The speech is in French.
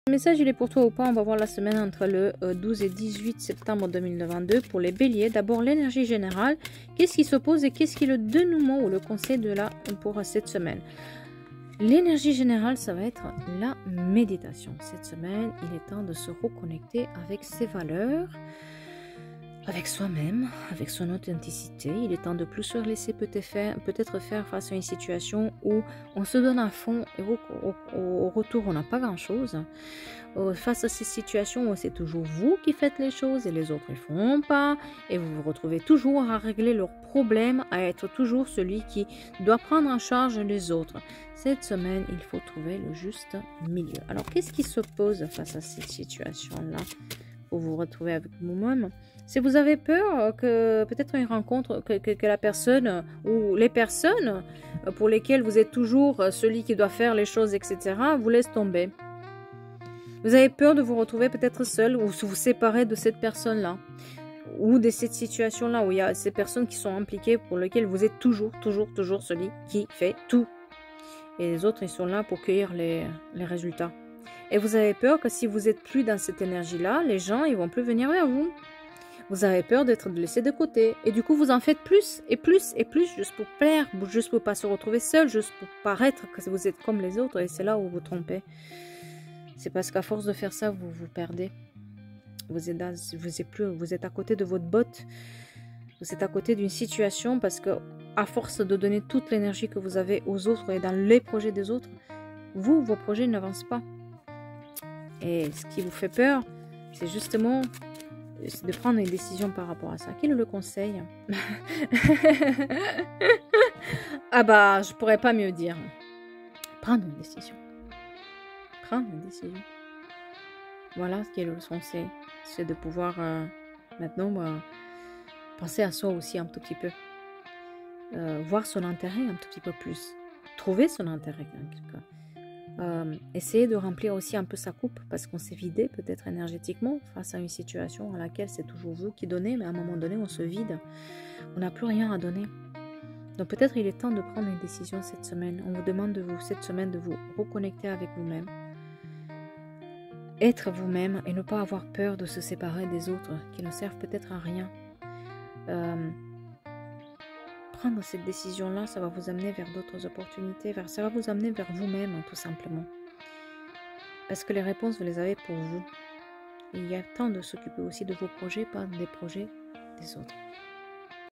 Le message, il est pour toi ou pas? On va voir la semaine entre le 12 et 18 septembre 2022 pour les béliers. D'abord, l'énergie générale. Qu'est-ce qui s'oppose et qu'est-ce qui est le dénouement ou le conseil de pour cette semaine? L'énergie générale, ça va être la méditation. Cette semaine, il est temps de se reconnecter avec ses valeurs, avec soi-même, avec son authenticité. Il est temps de plus se laisser peut-être faire face à une situation où on se donne à fond et au retour, on n'a pas grand-chose. Face à ces situations où c'est toujours vous qui faites les choses et les autres ne font pas, et vous vous retrouvez toujours à régler leurs problèmes, à être toujours celui qui doit prendre en charge les autres. Cette semaine, il faut trouver le juste milieu. Alors, qu'est-ce qui s'oppose face à ces situations-là pour vous retrouver avec vous-même? Si vous avez peur que peut-être une rencontre, que la personne ou les personnes pour lesquelles vous êtes toujours celui qui doit faire les choses, etc., vous laisse tomber. Vous avez peur de vous retrouver peut-être seul ou vous séparer de cette personne-là ou de cette situation-là où il y a ces personnes qui sont impliquées pour lesquelles vous êtes toujours celui qui fait tout. Et les autres, ils sont là pour cueillir les résultats. Et vous avez peur que si vous n'êtes plus dans cette énergie-là, les gens, ils vont plus venir vers vous. Vous avez peur d'être laissé de côté. Et du coup, vous en faites plus et plus et plus juste pour plaire, juste pour pas se retrouver seul, juste pour paraître que vous êtes comme les autres. Et c'est là où vous vous trompez. C'est parce qu'à force de faire ça, vous vous perdez. Vous êtes à côté de votre botte. Vous êtes à côté d'une situation parce que à force de donner toute l'énergie que vous avez aux autres et dans les projets des autres, vos projets n'avancent pas. Et ce qui vous fait peur, c'est justement de prendre une décision par rapport à ça. Quel est le conseil? Ah bah, je pourrais pas mieux dire. Prendre une décision. Prendre une décision. Voilà ce qui est le conseil. C'est de pouvoir maintenant penser à soi aussi un tout petit peu. Voir son intérêt un tout petit peu plus. Trouver son intérêt en quelque cas. Essayer de remplir aussi un peu sa coupe parce qu'on s'est vidé peut-être énergétiquement face à une situation à laquelle c'est toujours vous qui donnez, mais à un moment donné on se vide, on n'a plus rien à donner. Donc peut-être il est temps de prendre une décision cette semaine. On vous demande cette semaine de vous reconnecter avec vous-même, être vous-même et ne pas avoir peur de se séparer des autres qui ne servent peut-être à rien. Prendre cette décision-là, ça va vous amener vers d'autres opportunités, ça va vous amener vers vous-même, tout simplement. Parce que les réponses, vous les avez pour vous. Et il y a temps de s'occuper aussi de vos projets, pas des projets des autres.